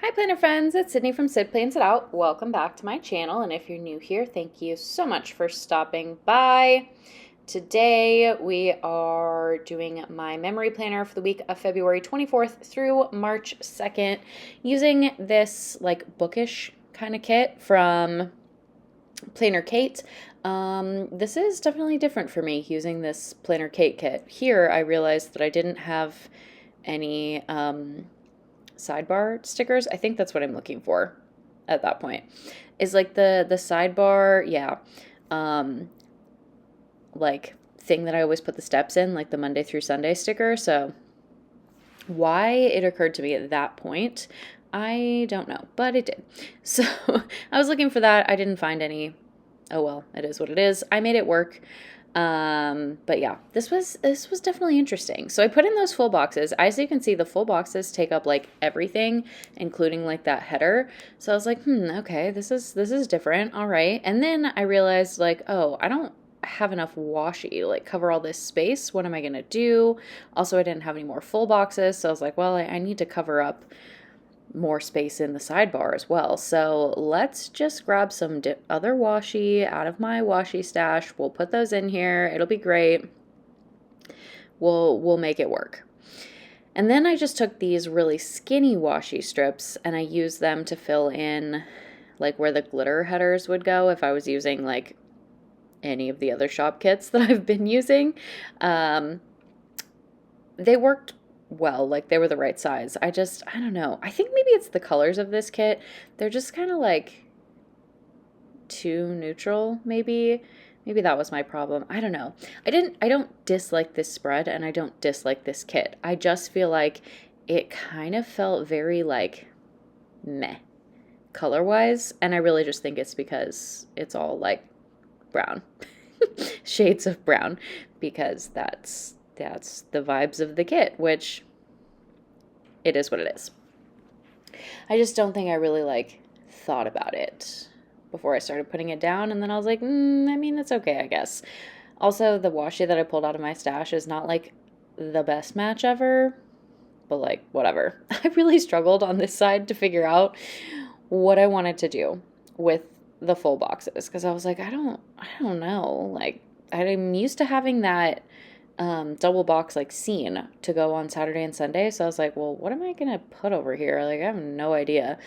Hi planner friends, it's Sydney from Sid Plans It Out. Welcome back to my channel, and if you're new here, thank you so much for stopping by. Today we are doing my memory planner for the week of February 24th through March 2nd using this like bookish kind of kit from Planner Kate. This is definitely different for me using this Planner Kate kit. Here I realized that I didn't have any sidebar stickers. I think that's what I'm looking for at that point. Is like the sidebar, yeah. Like thing that I always put the steps in, like the Monday through Sunday sticker. So why it occurred to me at that point, I don't know, but it did. So I was looking for that. I didn't find any. Oh well, it is what it is. I made it work. But yeah, this was definitely interesting. So I put in those full boxes. As you can see, the full boxes take up like everything, including like that header. So I was like, okay, this is different. All right. And then I realized like, oh, I don't have enough washi to like cover all this space. What am I gonna do? Also, I didn't have any more full boxes, so I was like, well, I need to cover up more space in the sidebar as well. So let's just grab some other washi out of my washi stash. We'll put those in here. It'll be great. We'll make it work. And then I just took these really skinny washi strips and I used them to fill in like where the glitter headers would go if I was using like any of the other shop kits that I've been using. They worked well, like they were the right size. I don't know. I think maybe it's the colors of this kit. They're just kind of like too neutral, maybe. Maybe that was my problem. I don't know. I don't dislike this spread and I don't dislike this kit. I just feel like it kind of felt very like meh color-wise, and I really just think it's because it's all like brown. Shades of brown, because that's the vibes of the kit, which it is what it is. I just don't think I really like thought about it before I started putting it down, and then I was like, I mean, it's okay, I guess. Also, the washi that I pulled out of my stash is not like the best match ever, but like whatever. I really struggled on this side to figure out what I wanted to do with the full boxes because I was like, I don't know. Like I'm used to having that double box like scene to go on Saturday and Sunday. So I was like, well, what am I gonna put over here? Like I have no idea.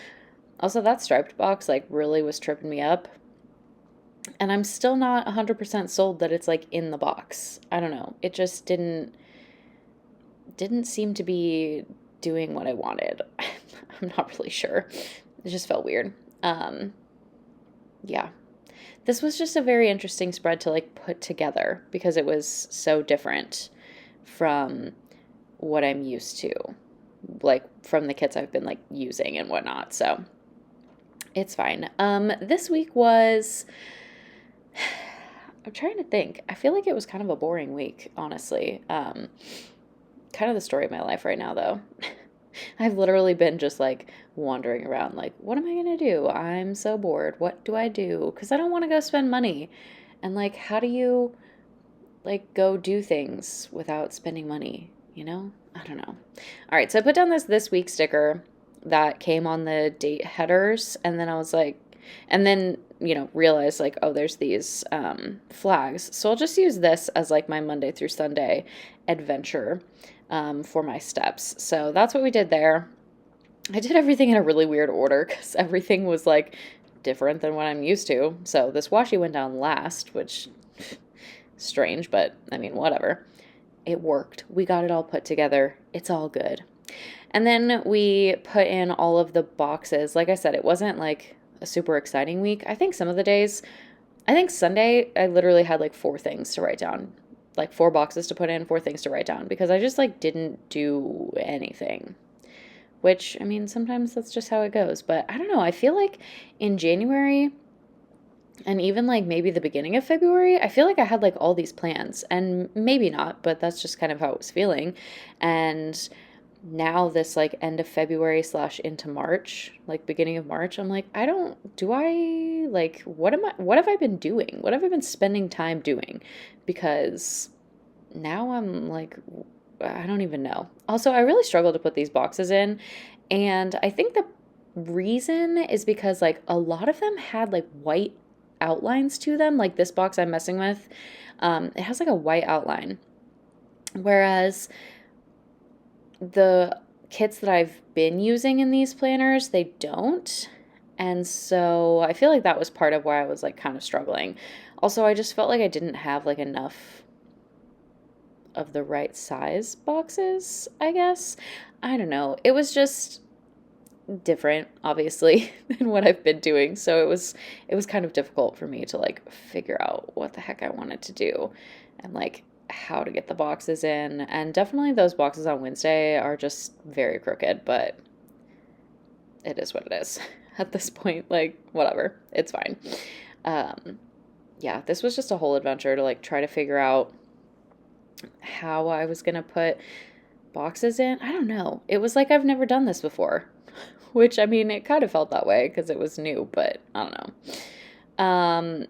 Also, that striped box like really was tripping me up. And I'm still not 100% sold that it's like in the box. I don't know. It just didn't seem to be doing what I wanted. I'm not really sure. It just felt weird. Yeah. This was just a very interesting spread to like put together because it was so different from what I'm used to, like from the kits I've been like using and whatnot. So it's fine. This week was, I'm trying to think. I feel like it was kind of a boring week, honestly. Kind of the story of my life right now, though. I've literally been just like wandering around, like, what am I going to do? I'm so bored. What do I do? Because I don't want to go spend money. And like, how do you like go do things without spending money? You know? I don't know. All right. So I put down this week sticker that came on the date headers. And then I was like, and then, realized like, oh, there's these flags. So I'll just use this as like my Monday through Sunday adventure for my steps. So that's what we did there. I did everything in a really weird order because everything was like different than what I'm used to. So this washi went down last, which strange, but I mean, whatever. It worked. We got it all put together. It's all good. And then we put in all of the boxes. Like I said, it wasn't like a super exciting week. I think some of the days, I think Sunday, I literally had like 4 things to write down. Like 4 boxes to put in, 4 things to write down because I just like didn't do anything. Which, I mean, sometimes that's just how it goes. But I don't know. I feel like in January and even like maybe the beginning of February, I feel like I had like all these plans. And maybe not, but that's just kind of how it was feeling. And now this like end of February / into March, like beginning of March, I'm like, what have I been doing? What have I been spending time doing? Because now I'm like, I don't even know. Also, I really struggle to put these boxes in, and I think the reason is because like a lot of them had like white outlines to them. Like this box I'm messing with, it has like a white outline. Whereas the kits that I've been using in these planners, they don't. And so I feel like that was part of why I was like kind of struggling. Also, I just felt like I didn't have like enough of the right size boxes, I guess. I don't know. It was just different, obviously, than what I've been doing. So it was kind of difficult for me to like figure out what the heck I wanted to do and like how to get the boxes in. And definitely those boxes on Wednesday are just very crooked, but it is what it is at this point. Like, whatever, it's fine. Um, yeah, this was just a whole adventure to like try to figure out how I was gonna put boxes in. I don't know. It was like I've never done this before, which I mean, it kind of felt that way because it was new, but I don't know.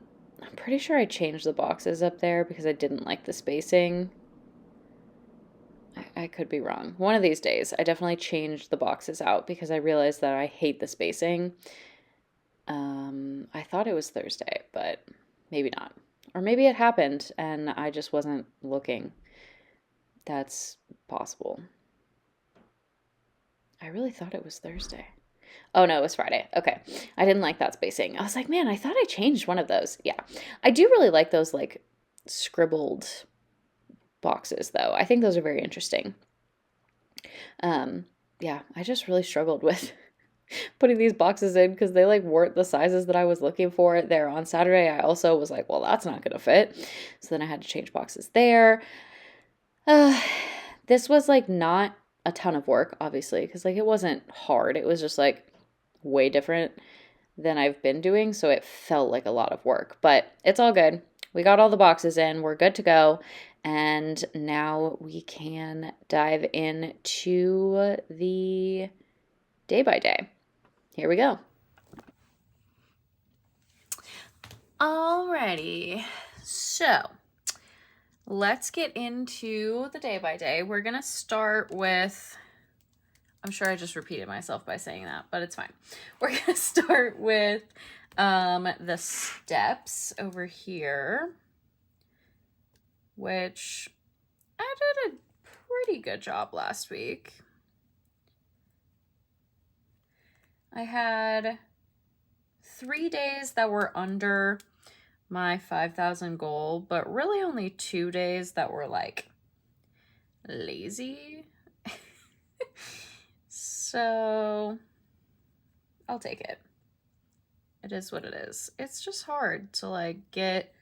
I'm pretty sure I changed the boxes up there because I didn't like the spacing. I could be wrong. One of these days, I definitely changed the boxes out because I realized that I hate the spacing. I thought it was Thursday, but maybe not. Or maybe it happened and I just wasn't looking. That's possible. I really thought it was Thursday. Oh no, it was Friday. Okay. I didn't like that spacing. I was like, man, I thought I changed one of those. Yeah. I do really like those like scribbled boxes though. I think those are very interesting. Yeah, I just really struggled with putting these boxes in because they like weren't the sizes that I was looking for there on Saturday. I also was like, well, that's not gonna fit. So then I had to change boxes there. Uh, this was like not a ton of work, obviously, because like it wasn't hard. It was just like way different than I've been doing, so it felt like a lot of work. But it's all good. We got all the boxes in. We're good to go. And now we can dive into the day by day. Here we go. Alrighty. So, let's get into the day by day. We're going to start with, I'm sure I just repeated myself by saying that, but it's fine. We're going to start with the steps over here, which I did a pretty good job last week. I had 3 days that were under my 5,000 goal, but really only 2 days that were like lazy. So I'll take it. It is what it is. It's just hard to like get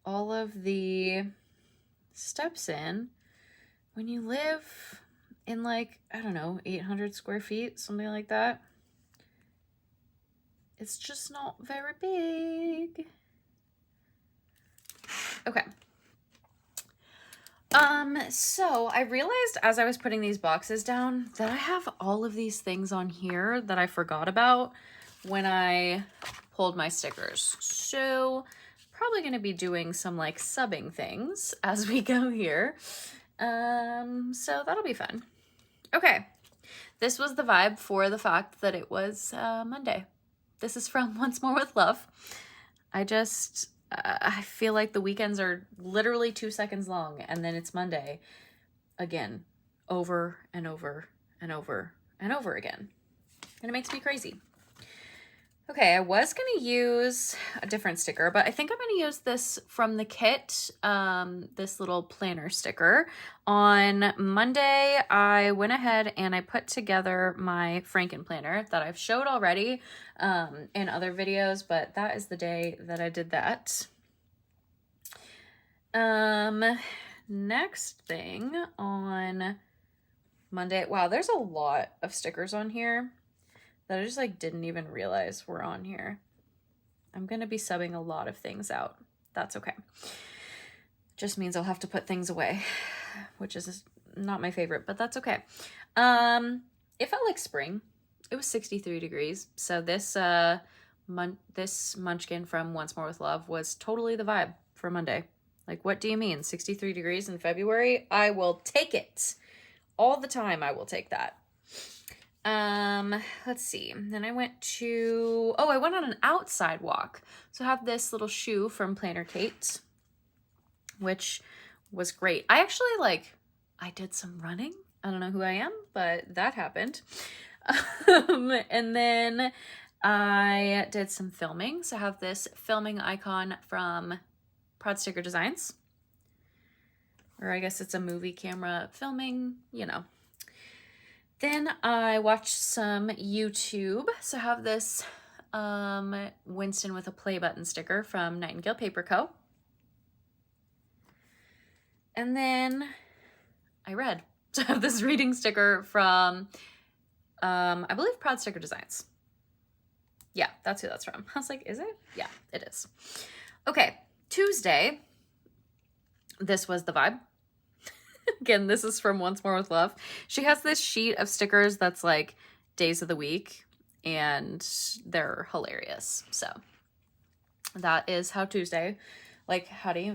all of the steps in when you live in like, I don't know, 800 square feet, something like that. It's just not very big. Okay. So I realized as I was putting these boxes down that I have all of these things on here that I forgot about when I pulled my stickers. So probably going to be doing some like subbing things as we go here. So that'll be fun. Okay. This was the vibe for the fact that it was Monday. This is from Once More with Love. I feel like the weekends are literally 2 seconds long and then it's Monday again, over and over and over and over again. And it makes me crazy. Okay, I was going to use a different sticker, but I think I'm going to use this from the kit, this little planner sticker. On Monday, I went ahead and I put together my Franken planner that I've showed already in other videos, but that is the day that I did that. Next thing on Monday, wow, there's a lot of stickers on here that I just like didn't even realize were on here. I'm going to be subbing a lot of things out. That's okay. Just means I'll have to put things away, which is not my favorite, but that's okay. It felt like spring. It was 63 degrees. So this munchkin from Once More with Love was totally the vibe for Monday. Like, what do you mean? 63 degrees in February? I will take it. All the time I will take that. Let's see. Then I went to, I went on an outside walk. So I have this little shoe from Planner Kate, which was great. I actually I did some running. I don't know who I am, but that happened. And then I did some filming. So I have this filming icon from Proud Sticker Designs. Or I guess it's a movie camera filming, you know. Then I watched some YouTube. So I have this Winston with a play button sticker from Nightingale Paper Co. And then I read. So I have this reading sticker from, I believe, Proud Sticker Designs. Yeah, that's who that's from. I was like, is it? Yeah, it is. Okay, Tuesday. This was the vibe. Again, this is from Once More with Love. She has this sheet of stickers that's like days of the week, and they're hilarious. So that is how Tuesday, like,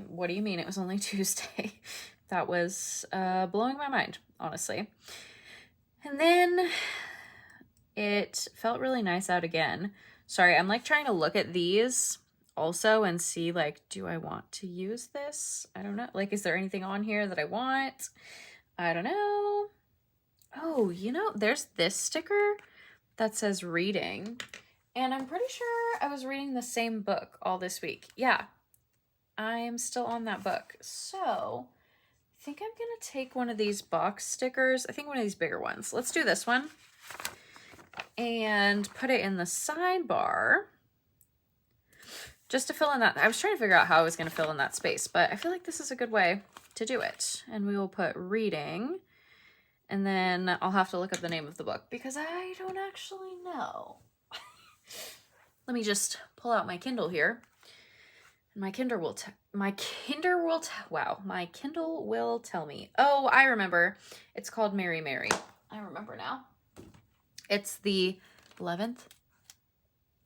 what do you mean it was only Tuesday? That was blowing my mind, honestly. And then it felt really nice out again. Sorry, I'm like trying to look at these also and see, like, do I want to use this? I don't know. Like, is there anything on here that I want? I don't know. Oh, you know, there's this sticker that says reading. And I'm pretty sure I was reading the same book all this week. Yeah, I am still on that book. So I think I'm going to take one of these box stickers. I think one of these bigger ones. Let's do this one. And put it in the sidebar. Just to fill in that. I was trying to figure out how I was going to fill in that space, but I feel like this is a good way to do it. And we will put reading. And then I'll have to look up the name of the book because I don't actually know. Let me just pull out my Kindle here. My Kindle will tell me. Oh, I remember. It's called Mary Mary. I remember now. It's the 11th,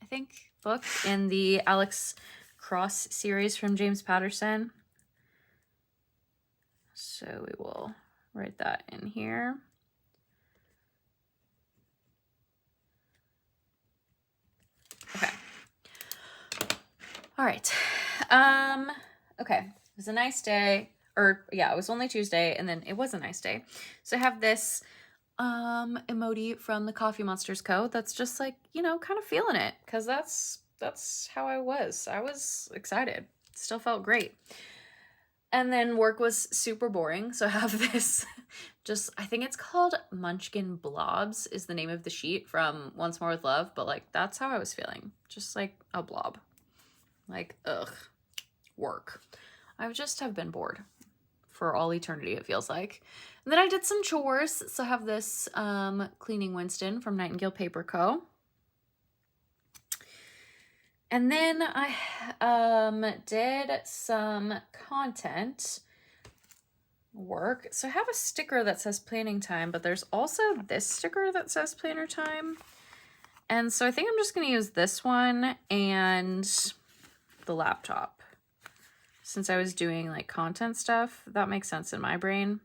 I think, book in the Alex Cross series from James Patterson. So we will write that in here. Okay. All right. Okay. It was a nice day. Or yeah, it was only Tuesday, and then it was a nice day. So I have this emoji from the Coffee Monsters Co. That's just like, you know, kind of feeling it, because that's how I was. I was excited. Still felt great. And then work was super boring. So I have this I think it's called Munchkin Blobs is the name of the sheet from Once More with Love. But like, that's how I was feeling. Just like a blob. Like, ugh, work. I just have been bored for all eternity, it feels like. And then I did some chores. So I have this Cleaning Winston from Nightingale Paper Co. And then I did some content work. So I have a sticker that says planning time, but there's also this sticker that says planner time. And so I think I'm just going to use this one and the laptop. Since I was doing like content stuff, that makes sense in my brain.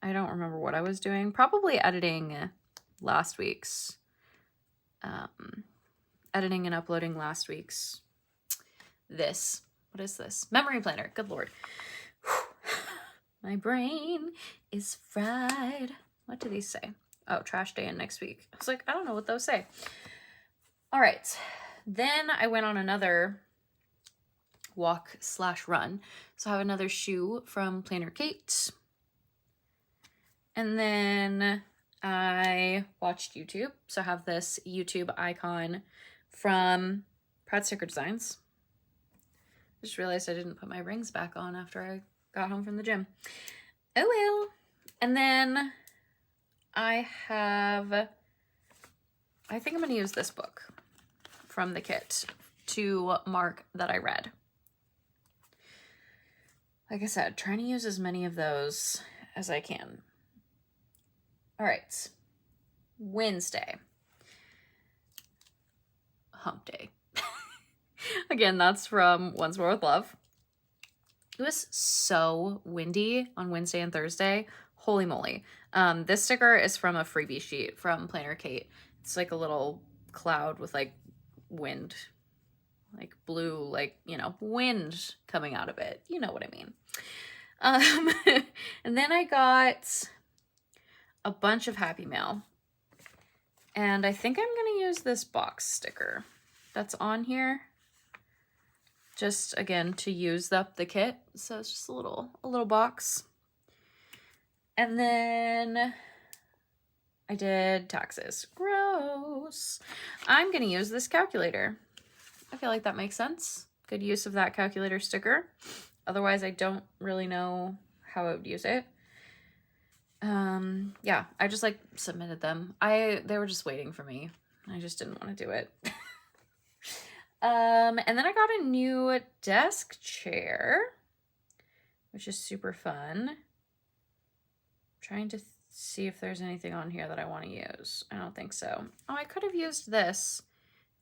I don't remember what I was doing. Probably editing last week's, editing and uploading last week's what is this? Memory planner. Good Lord. My brain is fried. What do these say? Oh, trash day and next week. I was like, I don't know what those say. All right. Then I went on another walk/run. So I have another shoe from Planner Kate. And then I watched YouTube. So I have this YouTube icon from Proud Sticker Designs. Just realized I didn't put my rings back on after I got home from the gym. Oh well. And then I think I'm going to use this book from the kit to mark that I read. Like I said, trying to use as many of those as I can. All right. Wednesday. Hump day. Again, that's from Once More with Love. It was so windy on Wednesday and Thursday. Holy moly. This sticker is from a freebie sheet from Planner Kate. It's like a little cloud with like wind, like blue, like, you know, wind coming out of it. You know what I mean. And then I got a bunch of Happy Mail. And I think I'm going to use this box sticker that's on here. Just, again, to use up the kit. So it's just a little box. And then I did taxes. Gross. I'm going to use this calculator. I feel like that makes sense. Good use of that calculator sticker. Otherwise, I don't really know how I would use it. Yeah, I just like submitted them. They were just waiting for me. I just didn't want to do it. And then I got a new desk chair, which is super fun. Trying to see if there's anything on here that I want to use. I don't think so. Oh, I could have used this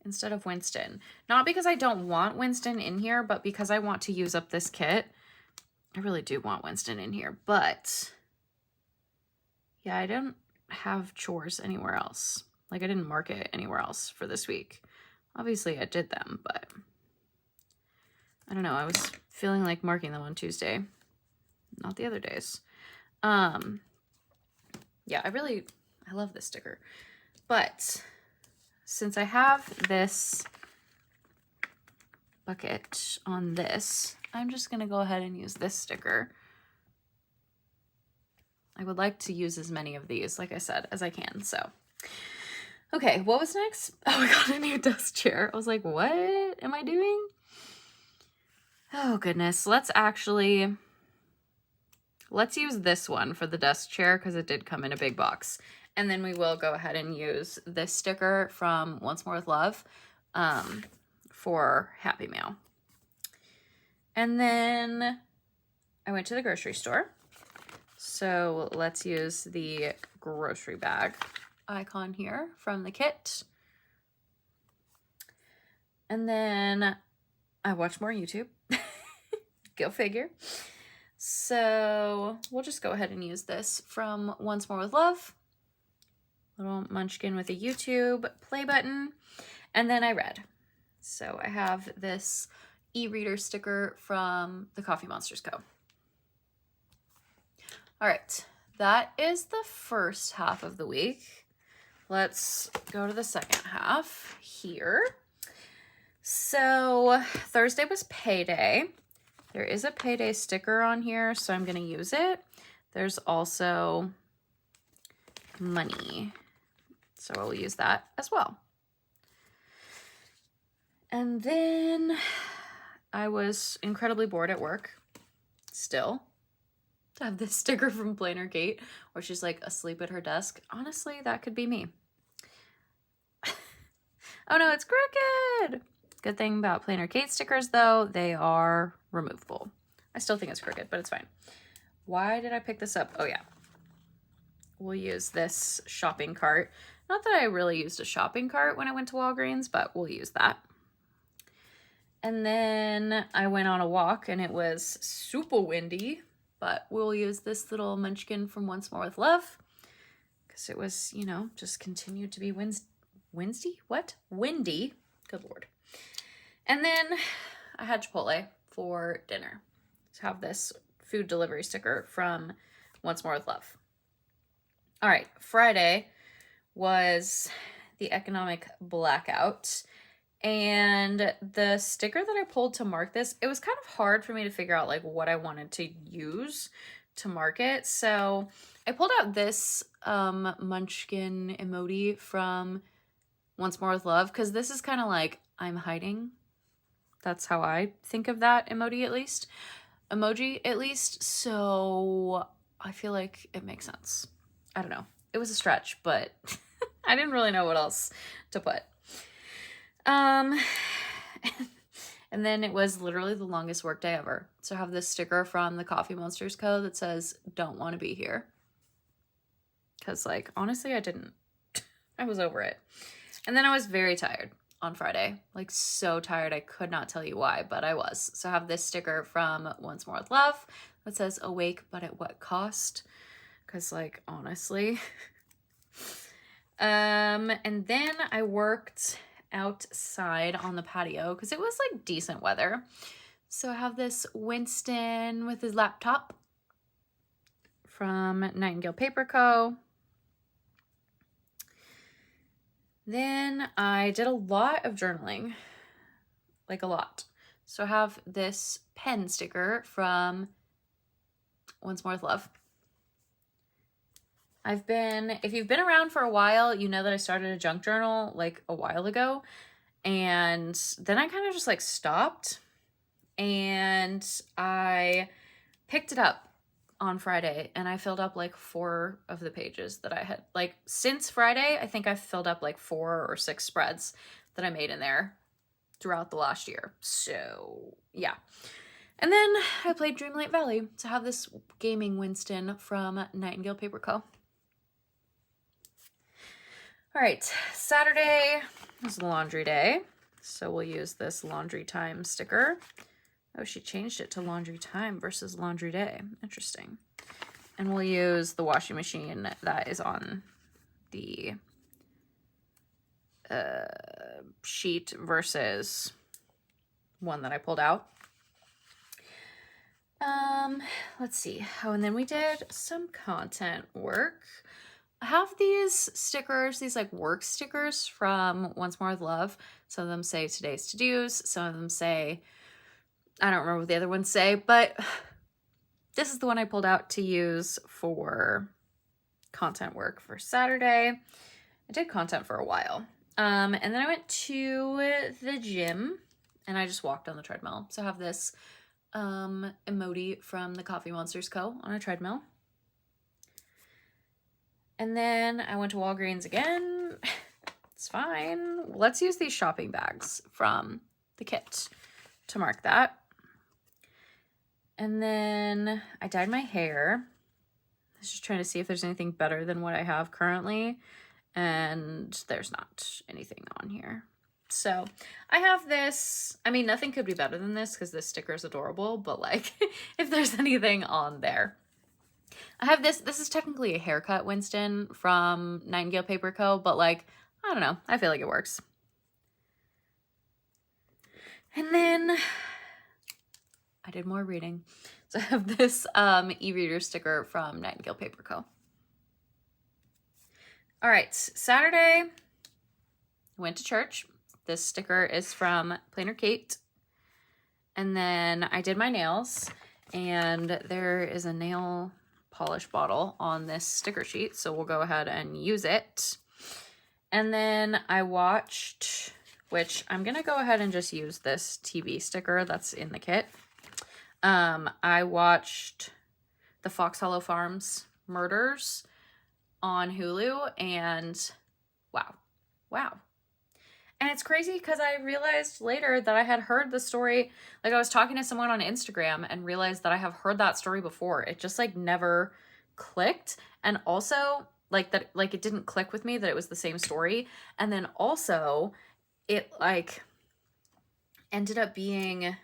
instead of Winston. Not because I don't want Winston in here, but because I want to use up this kit. I really do want Winston in here, but yeah, I don't have chores anywhere else. Like I didn't mark it anywhere else for this week. Obviously I did them, but I don't know. I was feeling like marking them on Tuesday, not the other days. Yeah, I love this sticker. But since I have this bucket on this, I'm just going to go ahead and use this sticker. I would like to use as many of these, like I said, as I can. So, okay, what was next? Oh, I got a new desk chair. I was like, what am I doing? Oh, goodness. Let's use this one for the desk chair because it did come in a big box. And then we will go ahead and use this sticker from Once More with Love for Happy Mail. And then I went to the grocery store. So let's use the grocery bag icon here from the kit. And then I watched more YouTube. Go figure. So we'll just go ahead and use this from Once More with Love. Little munchkin with a YouTube play button. And then I read. So I have this e-reader sticker from the Coffee Monsters Co. All right, that is the first half of the week. Let's go to the second half here. So Thursday was payday. There is a payday sticker on here, so I'm going to use it. There's also money, so I'll use that as well. And then I was incredibly bored at work still. To have this sticker from Planner Kate where she's like asleep at her desk. Honestly, that could be me. Oh no, it's crooked. Good thing about Planner Kate stickers though, they are removable. I still think it's crooked, but it's fine. Why did I pick this up? Oh yeah. We'll use this shopping cart. Not that I really used a shopping cart when I went to Walgreens, but we'll use that. And then I went on a walk and it was super windy. But we'll use this little munchkin from Once More with Love because it was, you know, just continued to be windy. Good Lord. And then I had Chipotle for dinner. So have this food delivery sticker from Once More with Love. All right, Friday was the economic blackout. And the sticker that I pulled to mark this, it was kind of hard for me to figure out like what I wanted to use to mark it. So I pulled out this munchkin emoji from Once More with Love because this is kind of like I'm hiding. That's how I think of that emoji at least. So I feel like it makes sense. I don't know. It was a stretch, but I didn't really know what else to put. And then it was literally the longest workday ever. So I have this sticker from the Coffee Monsters Co. that says, don't want to be here. Because, like, honestly, I was over it. And then I was very tired on Friday. Like, so tired. I could not tell you why, but I was. So I have this sticker from Once More with Love that says, awake, but at what cost? because like honestly. And then I worked outside on the patio because it was like decent weather. So I have this Winston with his laptop from Nightingale Paper Co. Then I did a lot of journaling, like a lot. So I have this pen sticker from Once More with Love. If you've been around for a while, you know that I started a junk journal like a while ago. And then I kind of just like stopped, and I picked it up on Friday, and I filled up like 4 of the pages that I had. Like since Friday, I think I've filled up like 4 or 6 spreads that I made in there throughout the last year. So yeah. And then I played Dreamlight Valley to have this gaming Winston from Nightingale Paper Co. All right, Saturday was laundry day, so we'll use this laundry time sticker. Oh, she changed it to laundry time versus laundry day. Interesting. And we'll use the washing machine that is on the sheet versus one that I pulled out. Let's see. Oh, and then we did some content work. I have these stickers, these like work stickers from Once More with Love. Some of them say today's to-dos. Some of them say, I don't remember what the other ones say, but this is the one I pulled out to use for content work for Saturday. I did content for a while. And then I went to the gym and I just walked on the treadmill. So I have this emoji from the Coffee Monsters Co. on a treadmill. And then I went to Walgreens again. It's fine. Let's use these shopping bags from the kit to mark that. And then I dyed my hair. I was just trying to see if there's anything better than what I have currently. And there's not anything on here. So I have this. I mean, nothing could be better than this because this sticker is adorable. But like, if there's anything on there. I have this. This is technically a haircut Winston from Nightingale Paper Co. But like, I don't know. I feel like it works. And then I did more reading. So I have this e-reader sticker from Nightingale Paper Co. All right, Saturday, I went to church. This sticker is from Plainer Kate. And then I did my nails, and there is a nail polish bottle on this sticker sheet, so we'll go ahead and use it. And then I watched, which I'm gonna go ahead and just use this TV sticker that's in the kit. I watched the Fox Hollow Farms murders on Hulu, and wow. And it's crazy because I realized later that I had heard the story. Like I was talking to someone on Instagram and realized that I have heard that story before. It just like never clicked. And also like that, like it didn't click with me that it was the same story. And then also it like ended up being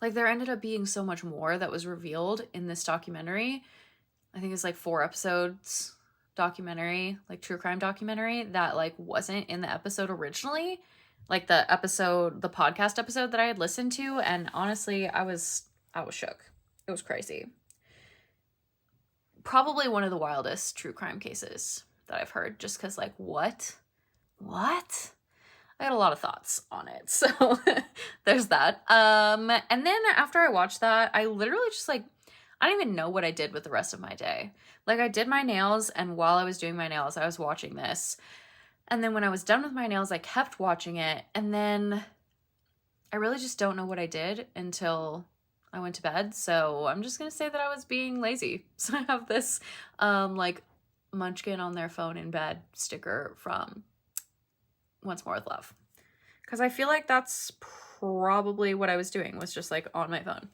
like, there ended up being so much more that was revealed in this documentary. I think it's like 4 episodes documentary, like true crime documentary that like wasn't in the episode originally, like the podcast episode that I had listened to. And honestly, I was shook. It was crazy. Probably one of the wildest true crime cases that I've heard, just because like, what? I had a lot of thoughts on it. So there's that. And then after I watched that, I literally just like, I don't even know what I did with the rest of my day. Like I did my nails, and while I was doing my nails, I was watching this. And then when I was done with my nails, I kept watching it. And then I really just don't know what I did until I went to bed. So I'm just going to say that I was being lazy. So I have this like munchkin on their phone in bed sticker from Once More with Love. Because I feel like that's probably what I was doing, was just like on my phone.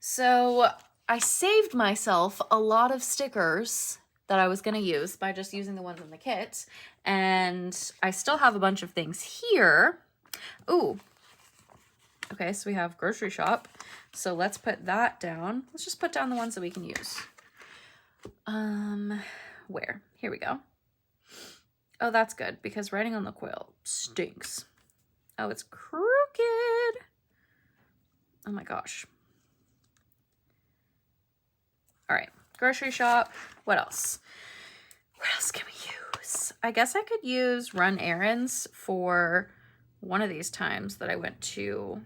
So I saved myself a lot of stickers that I was going to use by just using the ones in the kit. And I still have a bunch of things here. Ooh. Okay, so we have grocery shop. So let's put that down. Let's just put down the ones that we can use. Where? Here we go. Oh, that's good because writing on the quill stinks. Oh, it's crooked. Oh my gosh. All right, grocery shop. What else? What else can we use? I guess I could use run errands for one of these times that I went to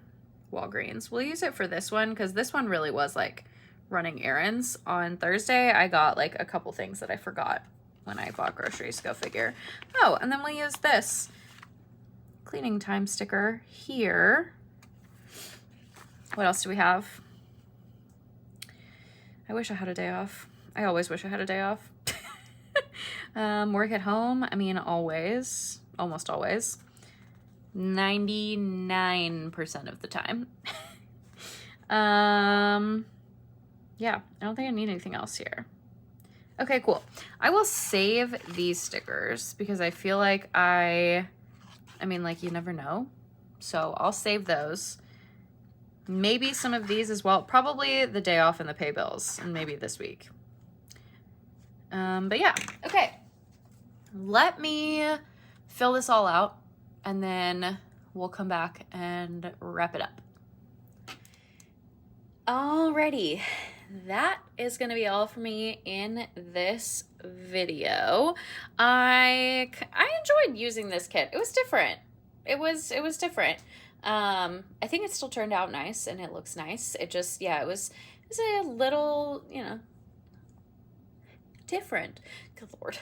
Walgreens. We'll use it for this one because this one really was like running errands. On Thursday, I got like a couple things that I forgot when I bought groceries, go figure. Oh, and then we'll use this cleaning time sticker here. What else do we have? I wish I had a day off. I always wish I had a day off. Work at home. I mean, always, almost always. 99% of the time. Yeah, I don't think I need anything else here. Okay, cool. I will save these stickers because I feel like I mean, like, you never know. So I'll save those. Maybe some of these as well. Probably the day off and the pay bills, and maybe this week. But yeah, okay. Let me fill this all out, and then we'll come back and wrap it up. Alrighty, that is going to be all for me in this video. I enjoyed using this kit. It was different. It was different. I think it still turned out nice and it looks nice. It just, yeah, it was a little, you know, different. Good Lord.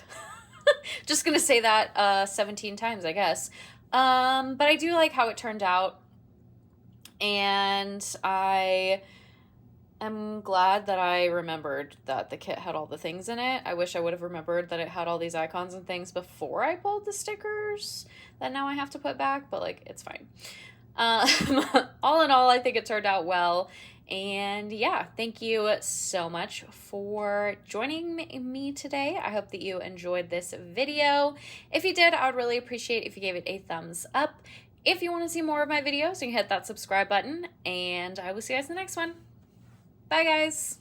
Just gonna say that 17 times, I guess. But I do like how it turned out, and I am glad that I remembered that the kit had all the things in it. I wish I would have remembered that it had all these icons and things before I pulled the stickers that now I have to put back, but like, it's fine. All in all, I think it turned out well. And yeah, thank you so much for joining me today. I hope that you enjoyed this video. If you did, I would really appreciate if you gave it a thumbs up. If you want to see more of my videos, you can hit that subscribe button, and I will see you guys in the next one. Bye, guys.